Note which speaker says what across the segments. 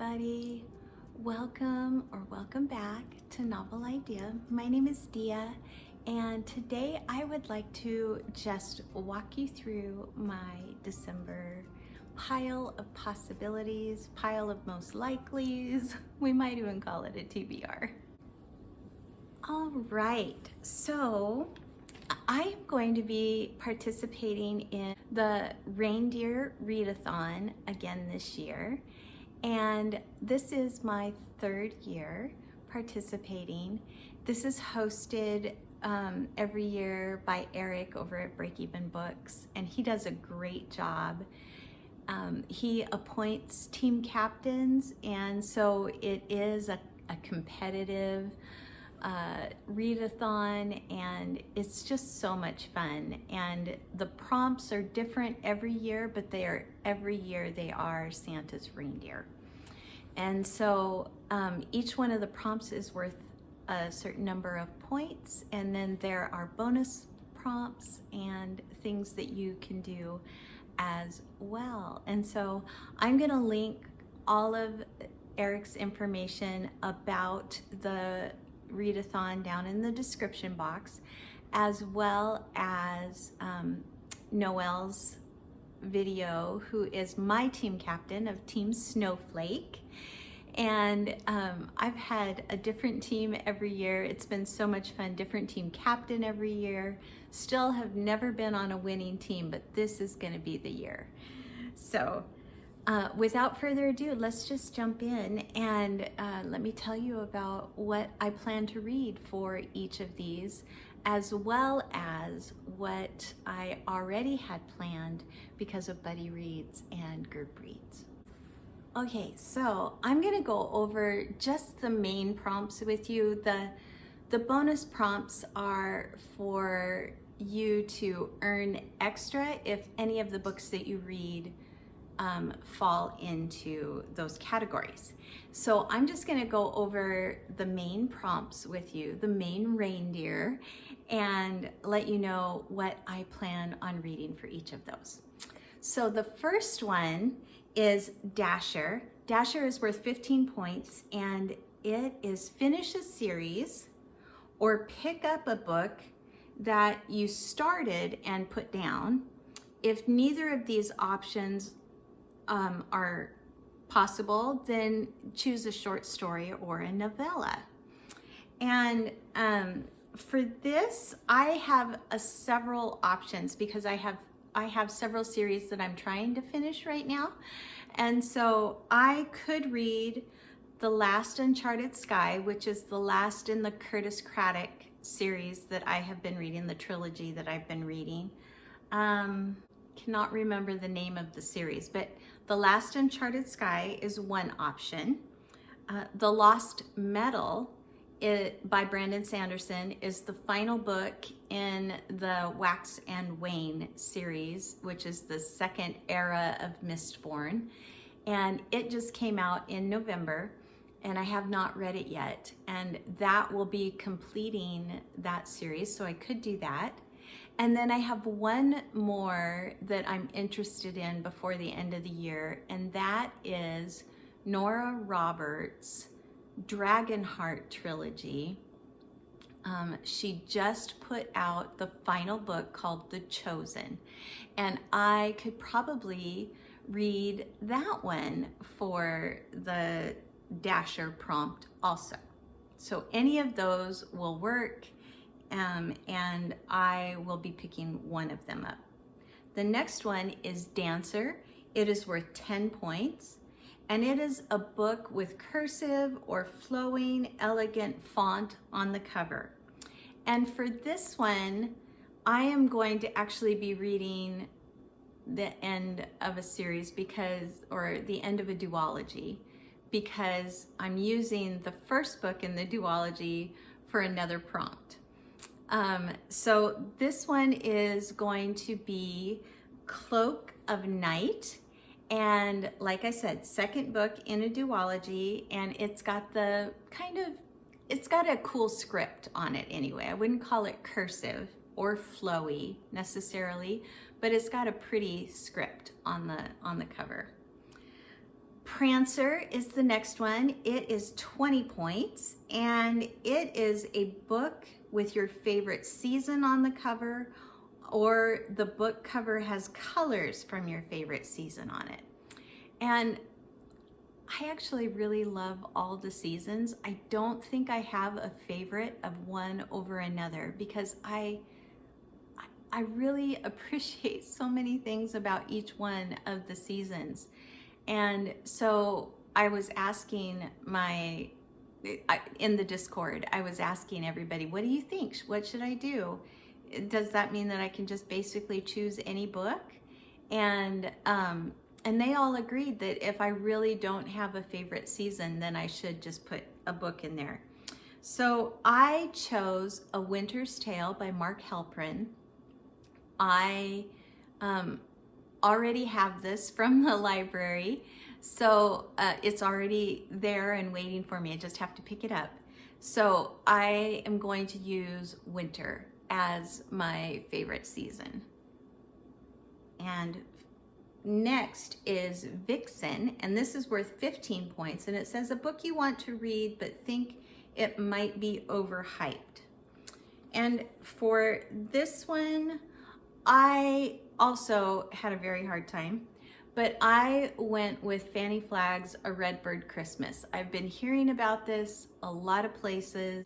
Speaker 1: everybody. Welcome or welcome back to Novel Idea. My name is Dia, and today I would like to just walk you through my December pile of possibilities, pile of most likelies. We might even call it a TBR. All right, so I am going to be participating in the Reindeer Readathon again this year. And this is my third year participating. This is hosted every year by Eric over at Break Even Books, and he does a great job. He appoints team captains, and so it is a competitive readathon, and it's just so much fun. And the prompts are different every year, but every year they are Santa's reindeer. And so each one of the prompts is worth a certain number of points, and then there are bonus prompts and things that you can do as well. And so I'm going to link all of Eric's information about the readathon down in the description box, as well as Noelle's video, who is my team captain of Team Snowflake. And I've had a different team every year. It's been so much fun, different team captain every year. Still have never been on a winning team, but this is going to be the year. So without further ado, let's just jump in and let me tell you about what I plan to read for each of these, as well as what I already had planned because of buddy reads and group reads. Okay, so I'm gonna go over just the main prompts with you. The bonus prompts are for you to earn extra if any of the books that you read fall into those categories. So I'm just going to go over the main prompts with you, the main reindeer, and let you know what I plan on reading for each of those. So the first one is Dasher. Dasher is worth 15 points, and it is finish a series or pick up a book that you started and put down. If neither of these options are possible, then choose a short story or a novella. And for this, I have several options because I have several series that I'm trying to finish right now. And so I could read the last Uncharted Skye, which is the last in the Curtis Craddock series that I have been reading, the trilogy that I've been reading. Cannot remember the name of the series, but the last Uncharted Skye is one option. The Lost Metal by Brandon Sanderson is the final book in the Wax and Wane series, which is the second era of Mistborn. And it just came out in November, and I have not read it yet. And that will be completing that series, so I could do that. And then I have one more that I'm interested in before the end of the year, and that is Nora Roberts' Dragonheart trilogy. She just put out the final book called The Chosen, and I could probably read that one for the Dasher prompt also. So any of those will work. And I will be picking one of them up. The next one is Dancer. It is worth 10 points, and it is a book with cursive or flowing, elegant font on the cover. And for this one, I am going to actually be reading the end of a series or the end of a duology, because I'm using the first book in the duology for another prompt. So this one is going to be Cloak of Night, and like I said, second book in a duology, and it's got a cool script on it anyway. I wouldn't call it cursive or flowy necessarily, but it's got a pretty script on the cover. Prancer is the next one. It is 20 points, and it is a book with your favorite season on the cover, or the book cover has colors from your favorite season on it. And I actually really love all the seasons. I don't think I have a favorite of one over another, because I really appreciate so many things about each one of the seasons. And so I was asking in the Discord, I was asking everybody, what do you think? What should I do? Does that mean that I can just basically choose any book? And they all agreed that if I really don't have a favorite season, then I should just put a book in there. So I chose A Winter's Tale by Mark Helprin. I already have this from the library, so it's already there and waiting for me. I just have to pick it up. So I am going to use winter as my favorite season. And next is Vixen, and this is worth 15 points, and it says a book you want to read but think it might be overhyped. And for this one, I also had a very hard time, but I went with Fannie Flagg's A Redbird Christmas. I've been hearing about this a lot of places.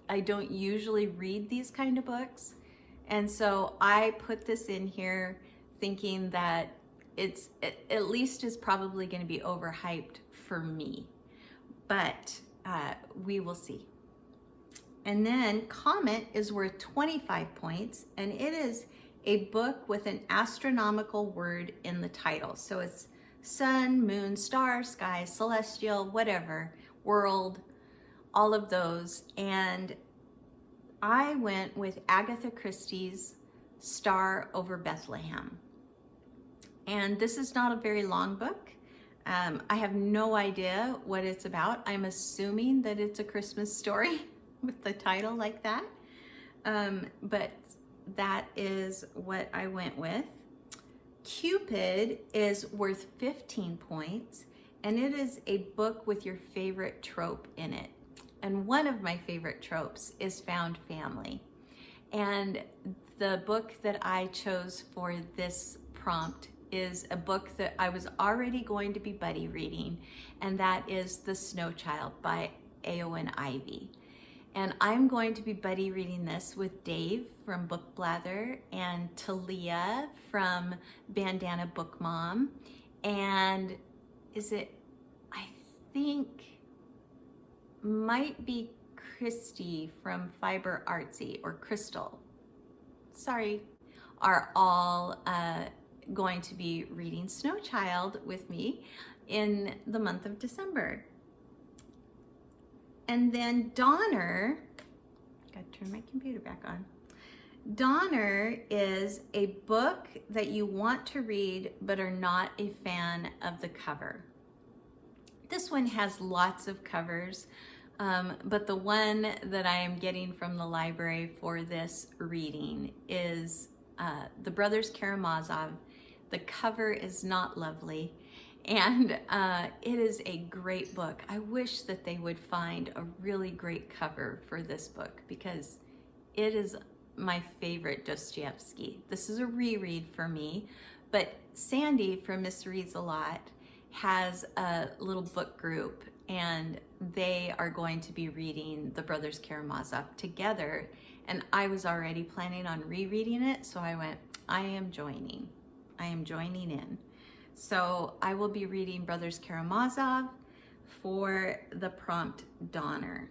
Speaker 1: I don't usually read these kind of books, and so I put this in here thinking that it at least is probably going to be overhyped for me, but we will see. And then Comet is worth 25 points, and it is a book with an astronomical word in the title. So it's sun, moon, star, sky, celestial, whatever, world, all of those. And I went with Agatha Christie's Star Over Bethlehem. And this is not a very long book. I have no idea what it's about. I'm assuming that it's a Christmas story with the title like that. But that is what I went with. Cupid is worth 15 points, and it is a book with your favorite trope in it. And one of my favorite tropes is found family. And the book that I chose for this prompt is a book that I was already going to be buddy reading, and that is The Snow Child by Eowyn Ivey. And I'm going to be buddy reading this with Dave from Book Blather and Talia from Bandana Book Mom. And I think might be Christie from Fiber Artsy, or Crystal, sorry, are all going to be reading Snow Child with me in the month of December. And then Donner, gotta turn my computer back on. Donner is a book that you want to read but are not a fan of the cover. This one has lots of covers, but the one that I am getting from the library for this reading is the Brothers Karamazov. The cover is not lovely, and it is a great book. I wish that they would find a really great cover for this book, because it is my favorite Dostoevsky. This is a reread for me, but Sandy from Miss Reads a Lot has a little book group, and they are going to be reading the Brothers Karamazov together, and I was already planning on rereading it, so I went, I am joining in. So I will be reading Brothers Karamazov for the prompt Donner.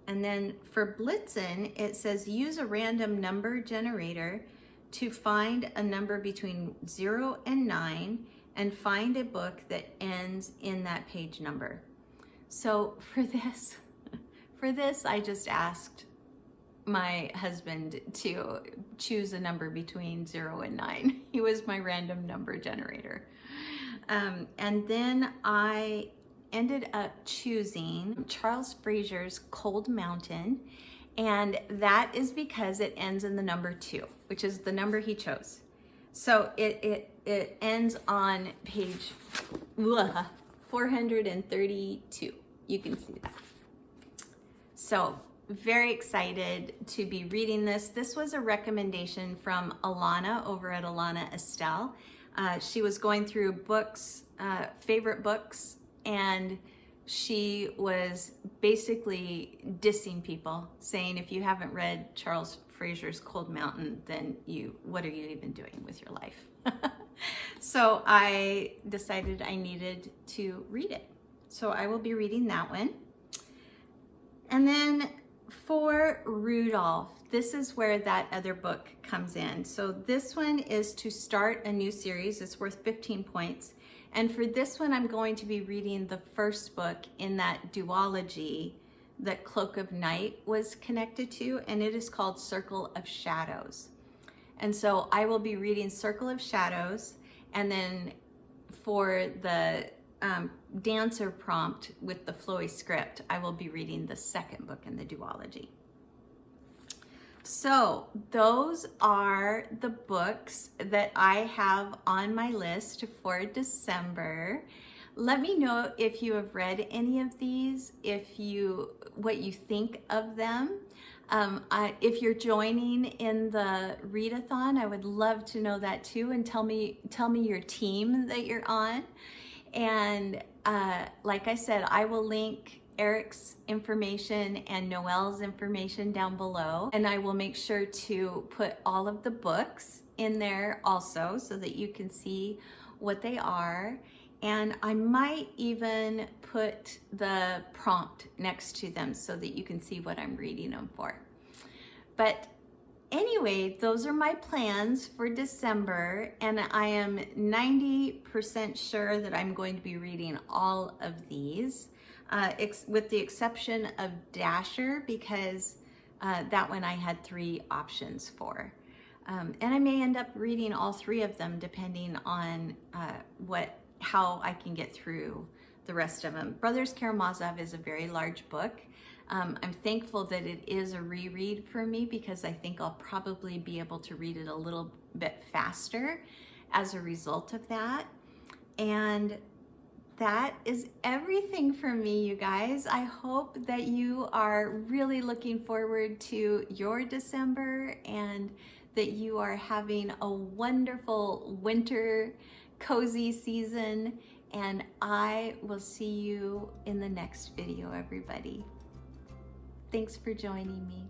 Speaker 1: And then for Blitzen, it says use a random number generator to find a number between 0 and 9 and find a book that ends in that page number. So for this, I just asked my husband to choose a number between 0 and 9. He was my random number generator. And then I ended up choosing Charles Frazier's Cold Mountain, and that is because it ends in the number 2, which is the number he chose. So it ends on page 432. You can see that. So very excited to be reading this. This was a recommendation from Alana over at Alana Estelle. She was going through books, favorite books, and she was basically dissing people, saying if you haven't read Charles Frazier's Cold Mountain, then what are you even doing with your life? So I decided I needed to read it. So I will be reading that one. And then for Rudolph, this is where that other book comes in. So this one is to start a new series. It's worth 15 points. And for this one, I'm going to be reading the first book in that duology that Cloak of Night was connected to, and it is called Circle of Shadows. And so I will be reading Circle of Shadows, and then for the dancer prompt with the flowy script, I will be reading the second book in the duology. So those are the books that I have on my list for December. Let me know if you have read any of these, what you think of them. If you're joining in the readathon, I would love to know that too, and tell me your team that you're on. And like I said, I will link Eric's information and Noelle's information down below, and I will make sure to put all of the books in there also so that you can see what they are. And I might even put the prompt next to them so that you can see what I'm reading them for. But anyway, those are my plans for December, and I am 90% sure that I'm going to be reading all of these, with the exception of Dasher, because that one I had 3 options for. And I may end up reading all 3 of them depending on how I can get through the rest of them. Brothers Karamazov is a very large book. I'm thankful that it is a reread for me, because I think I'll probably be able to read it a little bit faster as a result of that. And that is everything for me, you guys. I hope that you are really looking forward to your December, and that you are having a wonderful winter cozy season, and I will see you in the next video, everybody. Thanks for joining me.